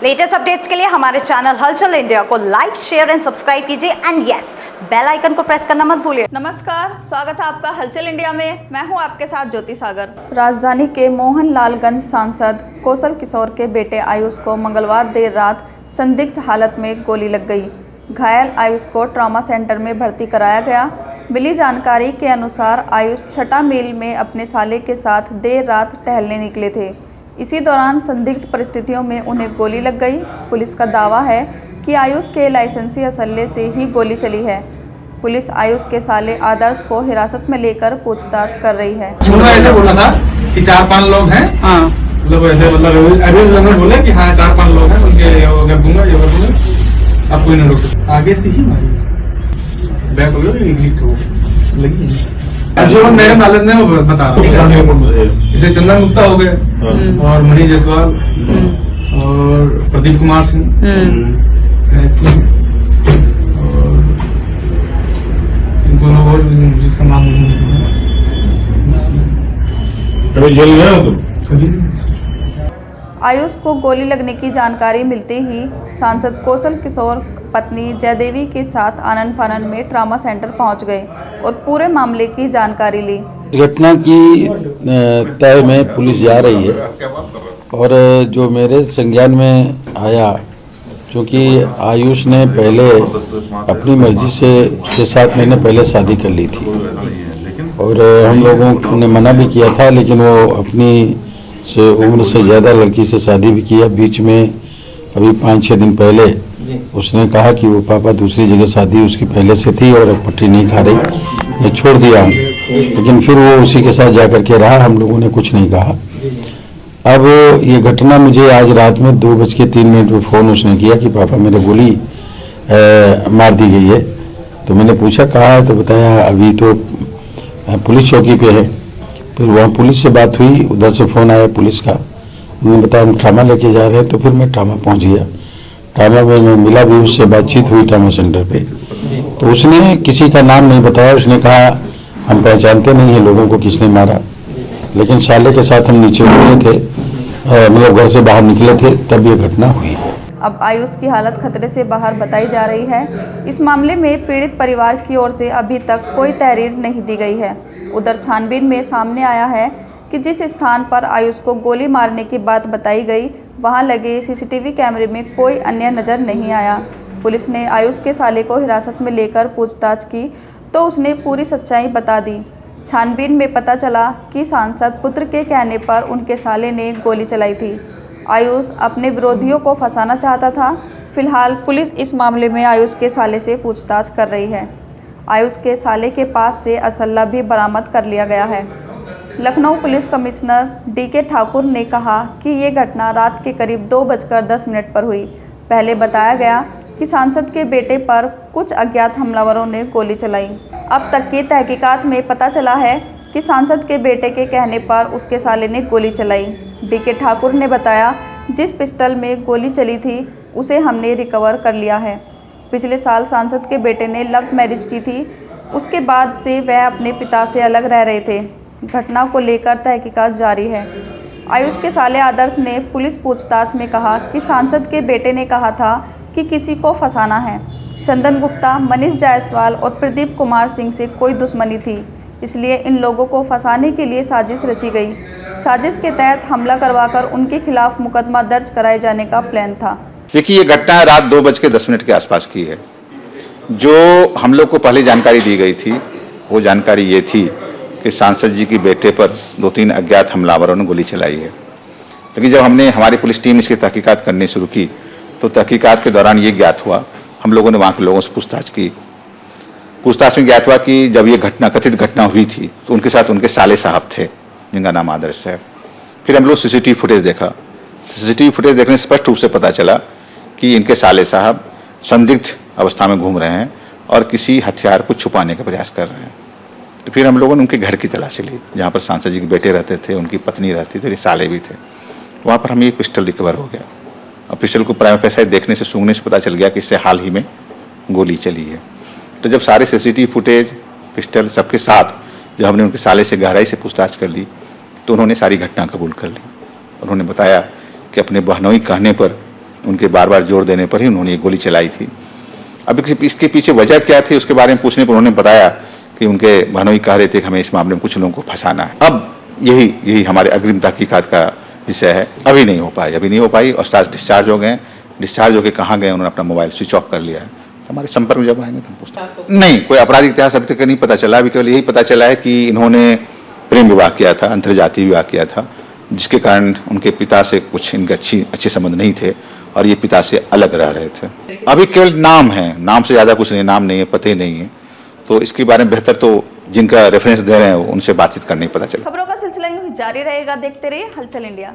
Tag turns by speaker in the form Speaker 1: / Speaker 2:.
Speaker 1: Latest updates के लिए हमारे चैनल हलचल इंडिया को लाइक, शेयर एंड सब्सक्राइब कीजिए एंड यस, बेल आइकन को प्रेस करना मत भूलिए।
Speaker 2: नमस्कार, स्वागत है आपका हलचल इंडिया में। मैं हूं आपके साथ ज्योति सागर। राजधानी के मोहनलालगंज सांसद कौशल किशोर के बेटे आयुष को मंगलवार देर रात संदिग्ध हालत में गोली लग गई। घायल आयुष को ट्रॉमा सेंटर में भर्ती कराया गया। मिली जानकारी के अनुसार आयुष छठा मील में अपने साले के साथ देर रात टहलने निकले थे। इसी दौरान संदिग्ध परिस्थितियों में उन्हें गोली लग गई। पुलिस का दावा है कि आयुष के लाइसेंसी असले से ही गोली चली है। पुलिस आयुष के साले आदर्श को हिरासत में लेकर पूछताछ कर रही है।
Speaker 3: ऐसे बोला था कि 4-5 लोग हैं, मतलब ऐसे मतलब बोले कि हाँ 4-5 लोग हैं, उनके अगर दूंगा ये दूंगा, आप कोई नहीं रोक सकते। आगे से ही मारी बैक हो गया, एग्जिट हो लगी। जो मेरे मालिक ने वो बता रहा जैसे चंदन गुप्ता हो गए और मनीष जायसवाल और प्रदीप कुमार सिंह और इन दोनों और जिसका नाम
Speaker 4: जेल गया हो
Speaker 2: आयुष को गोली लगने की जानकारी मिलते ही सांसद कौशल किशोर पत्नी जयदेवी के साथ आनन फानन में ट्रॉमा सेंटर पहुंच गए और पूरे मामले की जानकारी ली।
Speaker 4: घटना की तय में पुलिस जा रही है और जो मेरे संज्ञान में आया, क्योंकि आयुष ने पहले अपनी मर्जी से 6-7 महीने पहले शादी कर ली थी और हम लोगों ने मना भी किया था, लेकिन वो अपनी से उम्र से ज़्यादा लड़की से शादी भी किया। बीच में अभी 5-6 दिन पहले उसने कहा कि वो पापा दूसरी जगह शादी उसकी पहले से थी और अब पट्टी नहीं खा रही, मैं छोड़ दिया हूँ। लेकिन फिर वो उसी के साथ जा कर के रहा, हम लोगों ने कुछ नहीं कहा। अब ये घटना मुझे आज रात में 2:03 पर फ़ोन उसने किया कि पापा मेरे गोली मार दी गई है। तो मैंने पूछा कहाँ है, तो बताया अभी तो पुलिस चौकी पे है। फिर वहाँ पुलिस से बात हुई, उधर से फ़ोन आया पुलिस का, उन्होंने बताया हम ट्रामा लेके जा रहे हैं। तो फिर मैं ट्रामा पहुँच गया। ट्रामा में मैं मिला भी, उससे बातचीत हुई ट्रामा सेंटर पे। तो उसने किसी का नाम नहीं बताया, उसने कहा हम पहचानते नहीं हैं लोगों को किसने मारा, लेकिन साले के साथ हम नीचे उतरे थे, मतलब घर से बाहर निकले थे, तब ये घटना हुई है।
Speaker 2: अब आयुष की हालत खतरे से बाहर बताई जा रही है। इस मामले में पीड़ित परिवार की ओर से अभी तक कोई तहरीर नहीं दी गई है। उधर छानबीन में सामने आया है कि जिस स्थान पर आयुष को गोली मारने की बात बताई गई, वहां लगे सीसीटीवी कैमरे में कोई अन्य नज़र नहीं आया। पुलिस ने आयुष के साले को हिरासत में लेकर पूछताछ की तो उसने पूरी सच्चाई बता दी। छानबीन में पता चला कि सांसद पुत्र के कहने पर उनके साले ने गोली चलाई थी। आयुष अपने विरोधियों को फंसाना चाहता था। फिलहाल पुलिस इस मामले में आयुष के साले से पूछताछ कर रही है। आयुष के साले के पास से असल्ला भी बरामद कर लिया गया है। Lucknow police commissioner DK Thakur ने कहा कि ये घटना रात के करीब 2:10 पर हुई। पहले बताया गया कि सांसद के बेटे पर कुछ अज्ञात हमलावरों ने गोली चलाई। अब तक की तहकीकात में पता चला है कि सांसद के बेटे के कहने पर उसके साले ने गोली चलाई। DK ठाकुर ने बताया जिस पिस्टल में गोली चली थी उसे हमने रिकवर कर लिया है। पिछले साल सांसद के बेटे ने लव मैरिज की थी, उसके बाद से वह अपने पिता से अलग रह रहे थे। घटना को लेकर तहकीकात जारी है। आयुष के साले आदर्श ने पुलिस पूछताछ में कहा कि सांसद के बेटे ने कहा था कि किसी को फंसाना है। चंदन गुप्ता, मनीष जायसवाल और प्रदीप कुमार सिंह से कोई दुश्मनी थी, इसलिए इन लोगों को फंसाने के लिए साजिश रची गई। साजिश के तहत हमला करवाकर उनके खिलाफ मुकदमा दर्ज कराए जाने का प्लान था।
Speaker 5: देखिए, ये घटना रात 2:10 के आसपास की है। जो हम लोग को पहले जानकारी दी गई थी वो जानकारी ये थी कि सांसद जी के बेटे पर 2-3 अज्ञात हमलावरों ने गोली चलाई है। लेकिन जब हमने हमारी पुलिस टीम इसकी तहकीकात करनी शुरू की तो तहकीकात के दौरान ये ज्ञात हुआ, हम लोगों ने वहां के लोगों से पूछताछ की। पूछताछ में ज्ञात हुआ कि जब ये घटना कथित घटना हुई थी तो उनके साथ उनके साले साहब थे जिनका नाम आदर्श है। फिर हम लोग सीसीटीवी फुटेज देखा। सीसीटीवी फुटेज देखने से स्पष्ट रूप से पता चला कि इनके साले साहब संदिग्ध अवस्था में घूम रहे हैं और किसी हथियार को छुपाने का प्रयास कर रहे हैं। तो फिर हम लोगों ने उनके घर की तलाशी ली, जहां पर सांसद जी के बेटे रहते थे, उनकी पत्नी रहती थी, साले भी थे। वहां पर हमें एक पिस्टल रिकवर हो गया और पिस्टल को प्राइम फैसाइड देखने से, सूंघने से पता चल गया कि इससे हाल ही में गोली चली है। तो जब सारे सीसीटीवी फुटेज, पिस्टल सबके साथ जब हमने उनके साले से गहराई से पूछताछ कर ली तो उन्होंने सारी घटना कबूल कर ली। उन्होंने बताया कि अपने बहनोई कहने पर उनके बार बार जोर देने पर ही उन्होंने ये गोली चलाई थी। अब इसके पीछे वजह क्या थी उसके बारे में पूछने पर उन्होंने बताया कि उनके बहनोई कह रहे थे कि हमें इस मामले में कुछ लोगों को फंसाना है। अब यही हमारे अग्रिम तहकीकात का विषय है। अभी नहीं हो पाई और डिस्चार्ज हो गए। डिस्चार्ज होकर कहाँ गए उन्होंने अपना मोबाइल स्विच ऑफ कर लिया है। हमारे संपर्क में जब आएंगे तो हम पूछते नहीं, कोई आपराधिक इतिहास अभी तक नहीं पता चला। अभी केवल यही पता चला है कि इन्होंने प्रेम विवाह किया था, अंतरजातीय विवाह किया था, जिसके कारण उनके पिता से कुछ इनके अच्छे संबंध नहीं थे और ये पिता से अलग रह रहे थे। अभी केवल नाम है, नाम से ज्यादा कुछ नहीं, नाम नहीं है, पते नहीं है। तो इसके बारे में बेहतर तो जिनका रेफरेंस दे रहे हैं उनसे बातचीत करने पता चला।
Speaker 2: खबरों का सिलसिला यूं ही जारी रहेगा, देखते रहिए हलचल इंडिया।